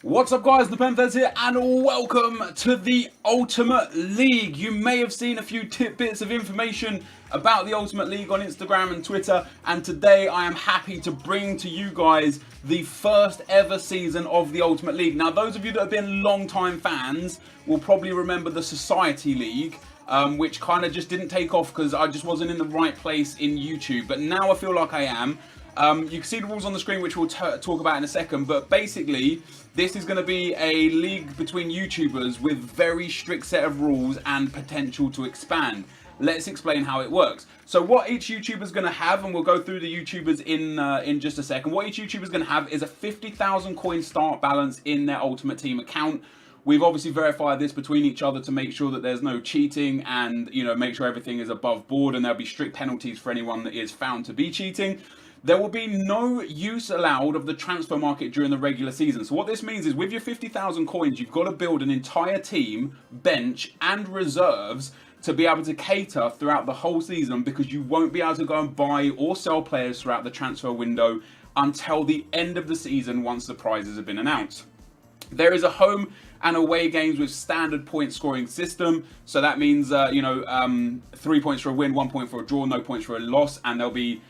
What's up guys, NepentheZ here and welcome to the Ultimate League. You may have seen a few tidbits of information about the Ultimate League on Instagram and Twitter, and today I am happy to bring to you guys the first ever season of the Ultimate League. Now those of you that have been long-time fans will probably remember the Society League, which kind of just didn't take off because I just wasn't in the right place in YouTube, but now I feel like I am. You can see the rules on the screen, which we'll talk about in a second, but basically this is going to be a league between YouTubers with very strict set of rules and potential to expand. Let's explain how it works. So what each YouTuber is going to have, and we'll go through the YouTubers in just a second, what each YouTuber is going to have is a 50,000 coin start balance in their Ultimate Team account. We've obviously verified this between each other to make sure that there's no cheating and, you know, make sure everything is above board, and there'll be strict penalties for anyone that is found to be cheating. There will be no use allowed of the transfer market during the regular season. So what this means is with your 50,000 coins, you've got to build an entire team, bench and reserves to be able to cater throughout the whole season, because you won't be able to go and buy or sell players throughout the transfer window until the end of the season once the prizes have been announced. There is a home and away games with standard point scoring system. So that means, 3 points for a win, 1 point for a draw, no points for a loss, and there'll be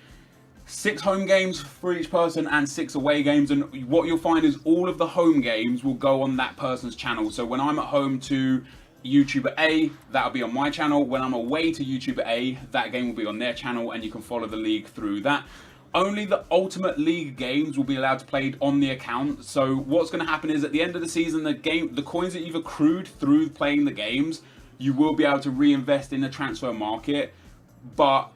6 home games for each person and 6 away games, and what you'll find is all of the home games will go on that person's channel. So when I'm at home to YouTuber A, that'll be on my channel. When I'm away to YouTuber A, that game will be on their channel, and you can follow the league through that. Only the Ultimate League games will be allowed to play on the account. So what's going to happen is at the end of the season, the coins that you've accrued through playing the games, you will be able to reinvest in the transfer market. But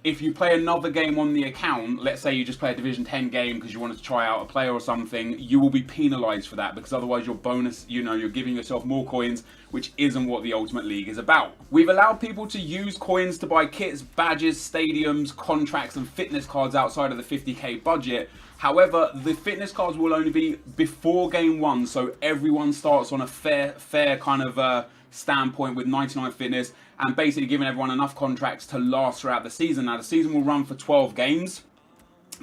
if you play another game on the account, let's say you just play a Division 10 game because you wanted to try out a player or something, you will be penalised for that, because otherwise your bonus, you're giving yourself more coins, which isn't what the Ultimate League is about. We've allowed people to use coins to buy kits, badges, stadiums, contracts and fitness cards outside of the 50k budget. However, the fitness cards will only be before game 1, so everyone starts on a fair kind of standpoint with 99 fitness, and basically giving everyone enough contracts to last throughout the season. Now the season will run for 12 games,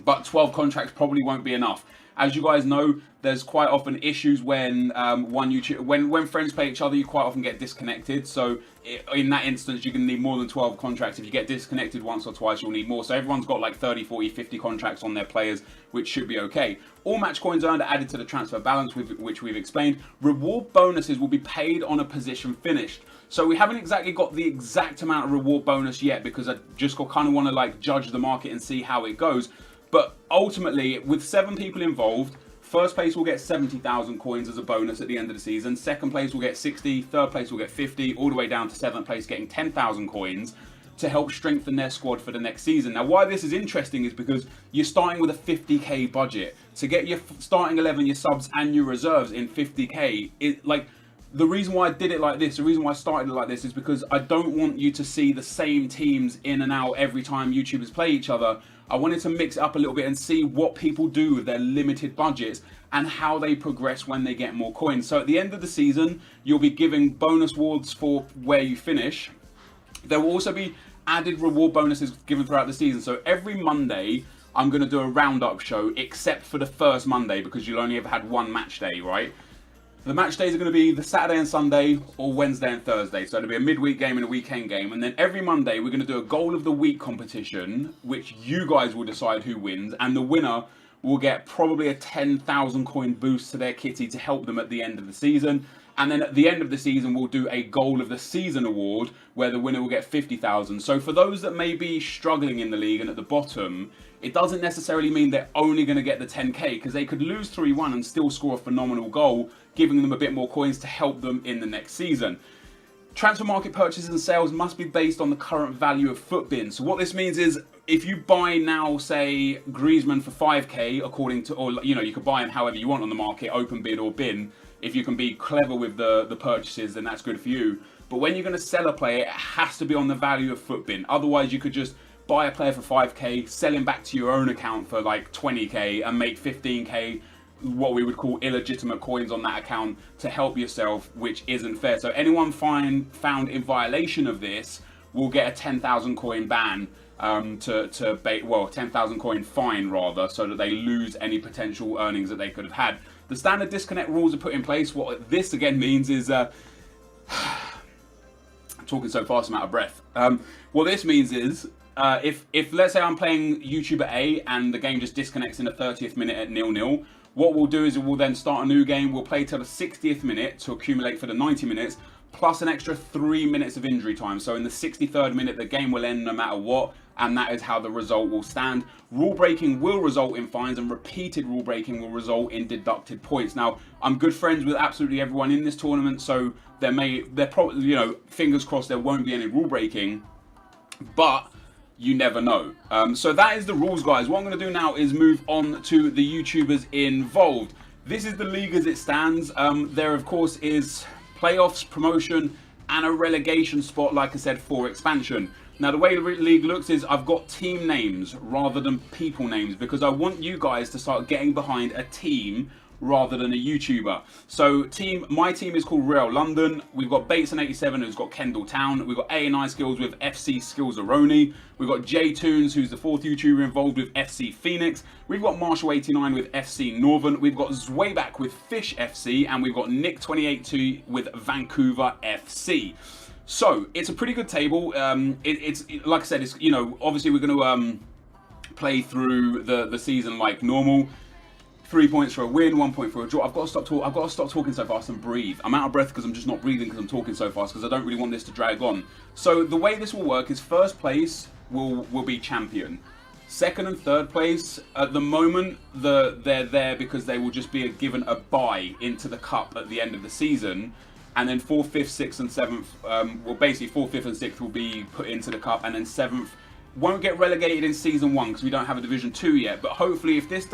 but 12 contracts probably won't be enough. As you guys know, there's quite often issues when when friends play each other, you quite often get disconnected. So in that instance, you're going to need more than 12 contracts. If you get disconnected once or twice, you'll need more. So everyone's got like 30, 40, 50 contracts on their players, which should be okay. All match coins earned are added to the transfer balance, which we've explained. Reward bonuses will be paid on a position finished. So we haven't exactly got the exact amount of reward bonus yet, because I just kind of want to like judge the market and see how it goes. But ultimately, with 7 people involved, first place will get 70,000 coins as a bonus at the end of the season. Second place will get 60, third place will get 50, all the way down to 7th place getting 10,000 coins to help strengthen their squad for the next season. Now, why this is interesting is because you're starting with a 50k budget. To get your starting 11, your subs and your reserves in 50k, the reason why I did it like this, the reason why I started it like this is because I don't want you to see the same teams in and out every time YouTubers play each other. I wanted to mix it up a little bit and see what people do with their limited budgets and how they progress when they get more coins. So at the end of the season, you'll be giving bonus awards for where you finish. There will also be added reward bonuses given throughout the season. So every Monday, I'm going to do a roundup show, except for the first Monday, because you'll only ever had one match day, right? The match days are going to be the Saturday and Sunday, or Wednesday and Thursday. So it'll be a midweek game and a weekend game. And then every Monday, we're going to do a goal of the week competition, which you guys will decide who wins. And the winner will get probably a 10,000 coin boost to their kitty to help them at the end of the season. And then at the end of the season, we'll do a goal of the season award, where the winner will get 50,000. So for those that may be struggling in the league and at the bottom, it doesn't necessarily mean they're only going to get the 10k, because they could lose 3-1 and still score a phenomenal goal, giving them a bit more coins to help them in the next season. Transfer market purchases and sales must be based on the current value of foot bins. So what this means is, if you buy now, say, Griezmann for 5k, according to, or you could buy him however you want on the market, open bid or bin. If you can be clever with the purchases, then that's good for you. But when you're going to sell a player, it has to be on the value of foot bin. Otherwise, you could just buy a player for 5k, sell him back to your own account for like 20k, and make 15k what we would call illegitimate coins on that account to help yourself, which isn't fair. So anyone found in violation of this will get a 10,000 coin ban, 10,000 coin fine rather, so that they lose any potential earnings that they could have had. The standard disconnect rules are put in place. What this again means is, I'm talking so fast I'm out of breath. What this means is, if let's say I'm playing YouTuber A and the game just disconnects in the 30th minute at 0-0, what we'll do is we'll then start a new game. We'll play till the 60th minute to accumulate for the 90 minutes, plus an extra 3 minutes of injury time. So in the 63rd minute, the game will end no matter what, and that is how the result will stand. Rule breaking will result in fines, and repeated rule breaking will result in deducted points. Now, I'm good friends with absolutely everyone in this tournament, so they're probably, you know, fingers crossed there won't be any rule breaking, but you never know. So that is the rules, guys. What I'm going to do now is move on to the YouTubers involved. This is the league as it stands. There, of course, is playoffs, promotion, and a relegation spot, like I said, for expansion. Now, the way the league looks is I've got team names rather than people names, because I want you guys to start getting behind a team rather than a YouTuber. So my team is called Real London. We've got Bateson87, who's got Kendall Town. We've got A&I Skills with FC Skills Aroni. We've got J Tunes, who's the 4th YouTuber involved, with FC Phoenix. We've got Marshall89 with FC Northern. We've got Zwayback with Fish FC, and we've got Nick282 with Vancouver FC. So it's a pretty good table. It's like I said, it's, you know, obviously we're going to play through the season like normal. 3 points for a win, 1 point for a draw. I've got to stop talking so fast and breathe. I'm out of breath because I'm just not breathing because I'm talking so fast, because I don't really want this to drag on. So the way this will work is first place will be champion. Second and third place, at the moment, they're there because they will just be given a bye into the cup at the end of the season. And then 4th, 5th, 6th and 7th, well basically 4th, 5th and 6th will be put into the cup, and then 7th won't get relegated in season 1 because we don't have a division 2 yet. But hopefully if this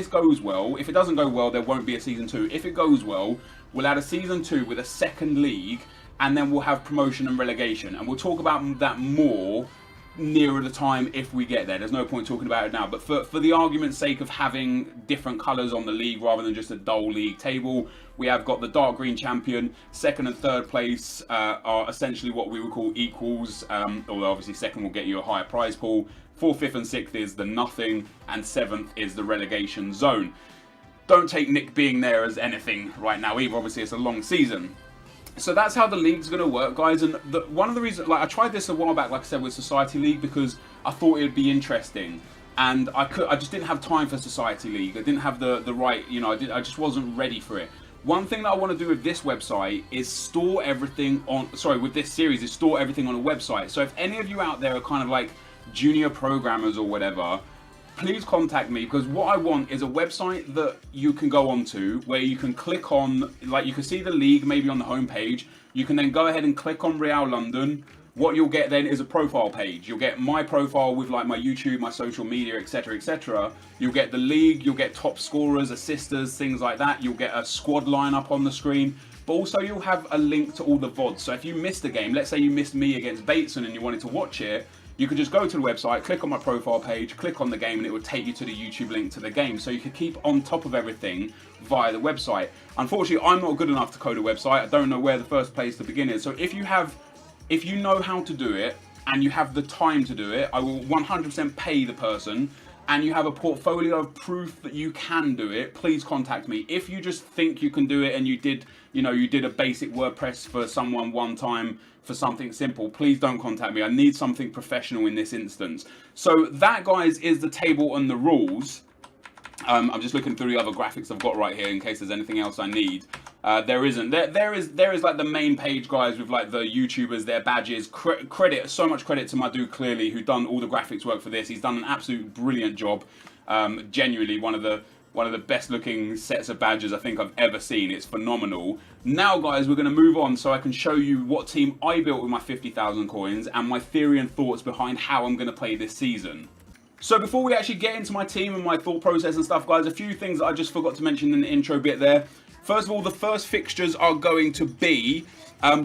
goes well, if it doesn't go well, there won't be a season 2. If it goes well, we'll add a season 2 with a second league, and then we'll have promotion and relegation. And we'll talk about that more nearer the time if we get there. There's no point talking about it now, but for the argument's sake of having different colours on the league rather than just a dull league table, we have got the dark green champion. Second and third place are essentially what we would call equals, although obviously second will get you a higher prize pool. 4th, 5th and 6th is the nothing, and 7th is the relegation zone. Don't take Nick being there as anything right now either, obviously it's a long season. So that's how the league's going to work, guys. And one of the reasons, like I tried this a while back, like I said, with Society League, because I thought it would be interesting, and I just didn't have time for Society League. I didn't have the right, you know, I just wasn't ready for it. One thing that I want to do with this website is store everything on, with this series is store everything on a website. So if any of you out there are kind of like junior programmers or whatever, please contact me, because what I want is a website that you can go onto where you can click on, like you can see the league maybe on the home page. You can then go ahead and click on Real London. What you'll get then is a profile page. You'll get my profile with like my YouTube, my social media, etc, etc. You'll get the league, you'll get top scorers, assisters, things like that. You'll get a squad lineup on the screen, but also you'll have a link to all the VODs. So if you missed a game, let's say you missed me against Bateson and you wanted to watch it, you could just go to the website, click on my profile page, click on the game, and it would take you to the YouTube link to the game. So you could keep on top of everything via the website. Unfortunately, I'm not good enough to code a website. I don't know where the first place to begin is. So if you know how to do it and you have the time to do it, I will 100% pay the person, and you have a portfolio of proof that you can do it, please contact me. If you just think you can do it and you did a basic WordPress for someone one time for something simple, please don't contact me. I need something professional in this instance. So that, guys, is the table and the rules. I'm just looking through the other graphics I've got right here in case there's anything else I need. There isn't. There is like the main page, guys, with like the YouTubers, their badges. So much credit to my dude Clearly, who done all the graphics work for this. He's done an absolute brilliant job. Genuinely one of the best looking sets of badges I think I've ever seen. It's phenomenal. Now, guys, we're going to move on so I can show you what team I built with my 50,000 coins and my theory and thoughts behind how I'm going to play this season. So before we actually get into my team and my thought process and stuff, guys, a few things that I just forgot to mention in the intro bit there. First of all, the first fixtures are going to be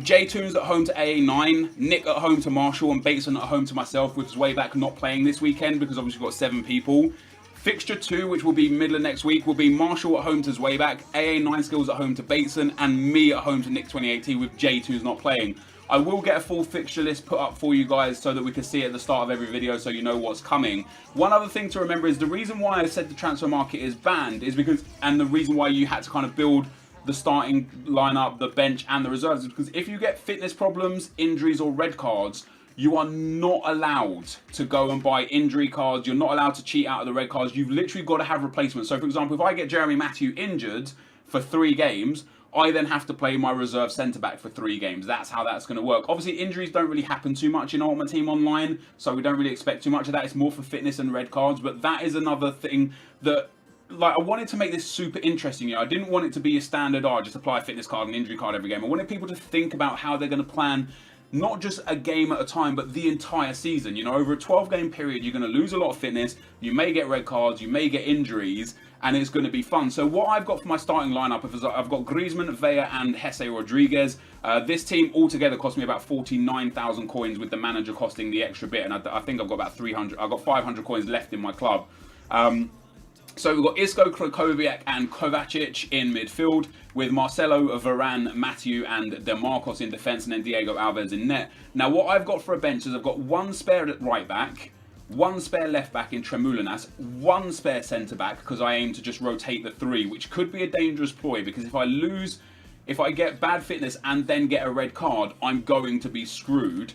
J-Tunes at home to AA9, Nick at home to Marshall, and Bateson at home to myself, with Zwayback not playing this weekend because obviously we've got 7 people. Fixture 2, which will be middle of next week, will be Marshall at home to Zwayback, AA9 Skills at home to Bateson, and me at home to Nick282 with J2's not playing. I will get a full fixture list put up for you guys so that we can see it at the start of every video so you know what's coming. One other thing to remember is the reason why I said the transfer market is banned is because, and the reason why you had to kind of build the starting lineup, the bench and the reserves is because if you get fitness problems, injuries or red cards, you are not allowed to go and buy injury cards. You're not allowed to cheat out of the red cards. You've literally got to have replacements. So for example, if I get Jeremy Matthew injured for 3 games, I then have to play my reserve centre-back for 3 games. That's how that's going to work. Obviously, injuries don't really happen too much in Ultimate Team Online, so we don't really expect too much of that. It's more for fitness and red cards, but that is another thing that, like, I wanted to make this super interesting. You know, I didn't want it to be a standard, just apply a fitness card and injury card every game. I wanted people to think about how they're going to plan not just a game at a time, but the entire season. You know, over a 12-game period, you're going to lose a lot of fitness, you may get red cards, you may get injuries, and it's going to be fun. So what I've got for my starting lineup is I've got Griezmann, Villa, and Jesse Rodriguez. This team altogether cost me about 49,000 coins, with the manager costing the extra bit, and I think I've got about 300. I've got 500 coins left in my club. So we've got Isco, Krokovic and Kovacic in midfield, with Marcelo, Varane, Matthew and DeMarcos in defence, and then Diego Alves in net. Now what I've got for a bench is I've got 1 spare at right back, 1 spare left back in Tremoulinas, 1 spare centre back, because I aim to just rotate the 3, which could be a dangerous ploy, because if I get bad fitness and then get a red card, I'm going to be screwed.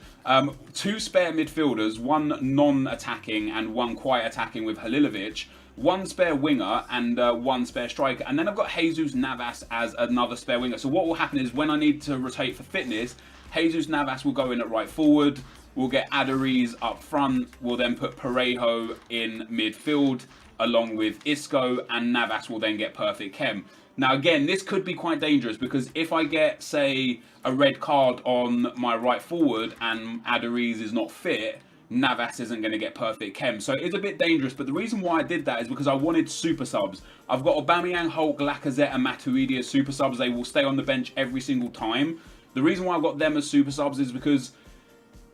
2 spare midfielders, 1 non-attacking and 1 quite attacking with Halilovic, 1 spare winger and 1 spare striker, and then I've got Jesus Navas as another spare winger. So what will happen is when I need to rotate for fitness, Jesus Navas will go in at right forward, we'll get Aduriz up front, we'll then put Parejo in midfield along with Isco, and Navas will then get perfect chem. Now again, this could be quite dangerous, because if I get, say, a red card on my right forward and Aduriz is not fit, Navas isn't going to get perfect chem. So it's a bit dangerous, but the reason why I did that is because I wanted super subs. I've got Aubameyang, Hulk, Lacazette and Matuidi as super subs. They will stay on the bench every single time. The reason why I've got them as super subs is because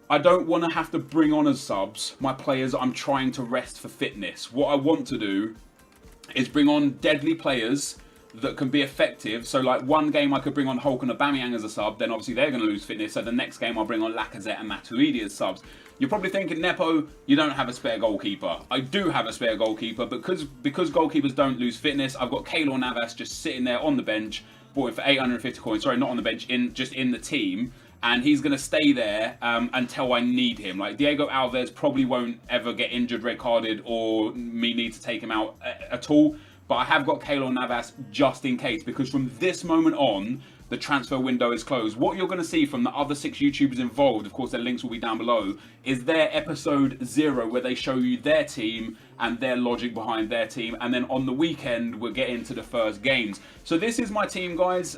I don't want to have to bring on as subs my players I'm trying to rest for fitness. What I want to do is bring on deadly players that can be effective. So like one game I could bring on Hulk and Aubameyang as a sub, then obviously they're going to lose fitness, so the next game I'll bring on Lacazette and Matuidi as subs. You're probably thinking, Nepo, you don't have a spare goalkeeper. I do have a spare goalkeeper, because goalkeepers don't lose fitness, I've got Keylor Navas just sitting there on the bench, bought him for 850 coins, sorry, not on the bench, just in the team, and he's going to stay there until I need him. Like, Diego Alves probably won't ever get injured, red carded, or me need to take him out at all, but I have got Keylor Navas just in case, because from this moment on, the transfer window is closed. What you're going to see from the other 6 YouTubers involved, of course their links will be down below, is their episode 0, where they show you their team and their logic behind their team, and then on the weekend we'll get into the first games. So this is my team, guys.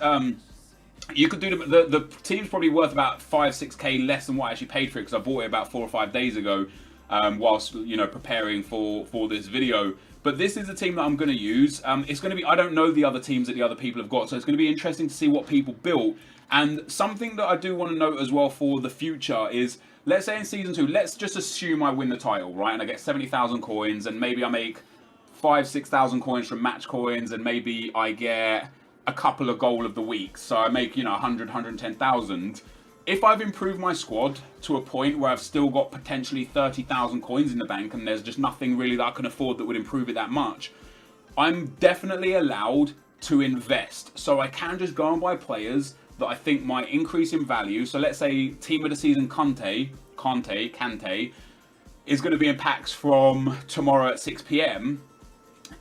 You could do the team's probably worth about 5-6k less than what I actually paid for it, because I bought it about 4 or 5 days ago, whilst, you know, preparing for this video. But this is the team that I'm going to use. It's going to be, I don't know the other teams that the other people have got, so it's going to be interesting to see what people built. And something that I do want to note as well for the future is, let's say in Season 2, let's just assume I win the title, right? And I get 70,000 coins, and maybe I make 5,000-6,000 coins from match coins, and maybe I get a couple of goal of the week. So I make, you know, 110,000. If I've improved my squad to a point where I've still got potentially 30,000 coins in the bank, and there's just nothing really that I can afford that would improve it that much, I'm definitely allowed to invest. So I can just go and buy players that I think might increase in value. So let's say team of the season Kante is going to be in packs from tomorrow at 6 PM.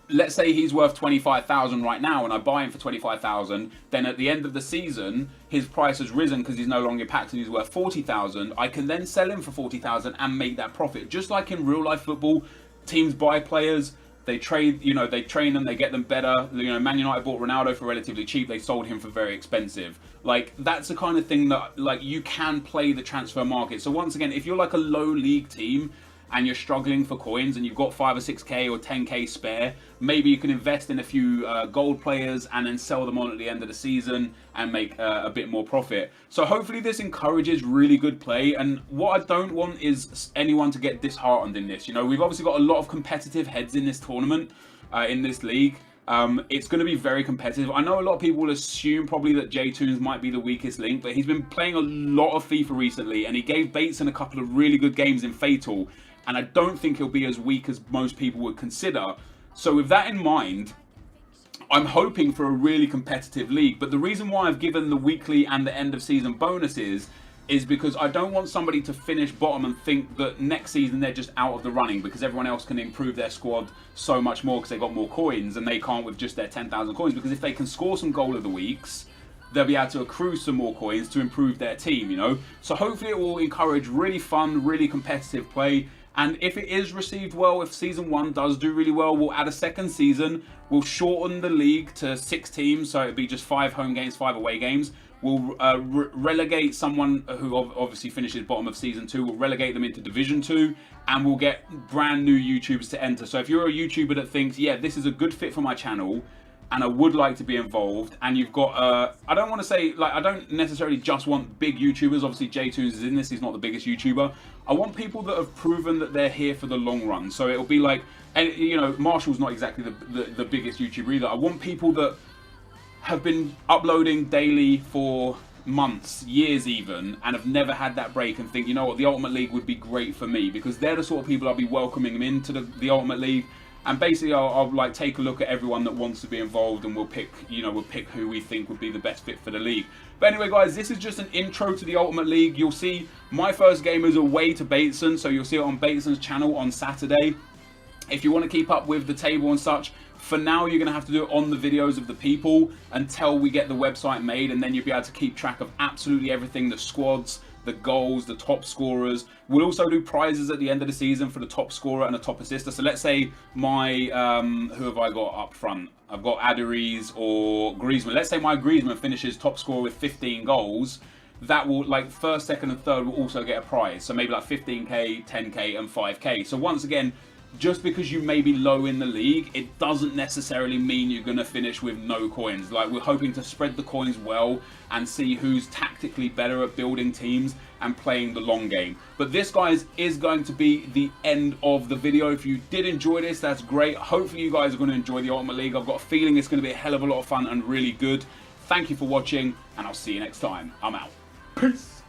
Let's say he's worth 25,000 right now, and I buy him for 25,000. Then at the end of the season, his price has risen because he's no longer in packs and he's worth 40,000. I can then sell him for 40,000 and make that profit. Just like in real life football, teams buy players, they trade, you know, they train them, they get them better. You know, Man United bought Ronaldo for relatively cheap. They sold him for very expensive. Like, that's the kind of thing that, like, you can play the transfer market. So once again, if you're like a low league team and you're struggling for coins and you've got 5 or 6k or 10k spare, maybe you can invest in a few gold players and then sell them on at the end of the season and make a bit more profit. So hopefully this encourages really good play, and what I don't want is anyone to get disheartened in this. You know, we've obviously got a lot of competitive heads in this tournament, in this league. It's going to be very competitive. I know a lot of people will assume probably that J-Tunes might be the weakest link, but he's been playing a lot of FIFA recently, and he gave Bateson a couple of really good games in Fatal, and I don't think he'll be as weak as most people would consider. So with that in mind, I'm hoping for a really competitive league. But the reason why I've given the weekly and the end of season bonuses is because I don't want somebody to finish bottom and think that next season they're just out of the running because everyone else can improve their squad so much more because they got more coins and they can't with just their 10,000 coins. Because if they can score some goal of the weeks, they'll be able to accrue some more coins to improve their team, you know. So hopefully it will encourage really fun, really competitive play. And if it is received well, if season 1 does do really well, we'll add a second season. We'll shorten the league to 6 teams, so it'll be just 5 home games, 5 away games. We'll relegate someone who obviously finishes bottom of season 2. We'll relegate them into Division 2, and we'll get brand new YouTubers to enter. So if you're a YouTuber that thinks, yeah, this is a good fit for my channel, and I would like to be involved, and you've got, I don't want to say, like, I don't necessarily just want big YouTubers. Obviously, J-Tunes is in this. He's not the biggest YouTuber. I want people that have proven that they're here for the long run. So it'll be like, and you know, Marshall's not exactly the biggest YouTuber either. I want people that have been uploading daily for months, years even, and have never had that break and think, you know what, the Ultimate League would be great for me, because they're the sort of people I'll be welcoming them into the Ultimate League. And basically, I'll like take a look at everyone that wants to be involved, and we'll pick who we think would be the best fit for the league. But anyway, guys, this is just an intro to the Ultimate League. You'll see my first game is away to Bateson, so you'll see it on Bateson's channel on Saturday. If you want to keep up with the table and such, for now you're going to have to do it on the videos of the people until we get the website made, and then you'll be able to keep track of absolutely everything, the squads, the goals, the top scorers. We'll also do prizes at the end of the season for the top scorer and a top assister. So let's say my, who have I got up front? I've got Enquiries or Griezmann. Let's say my Griezmann finishes top scorer with 15 goals. That will, like, first, second and third will also get a prize. So maybe like 15k, 10k and 5k. So once again, just because you may be low in the league, it doesn't necessarily mean you're going to finish with no coins. Like, we're hoping to spread the coins well and see who's tactically better at building teams and playing the long game. But this, guys, is going to be the end of the video. If you did enjoy this, that's great. Hopefully you guys are going to enjoy the Ultimate League. I've got a feeling it's going to be a hell of a lot of fun and really good. Thank you for watching, and I'll see you next time. I'm out. Peace.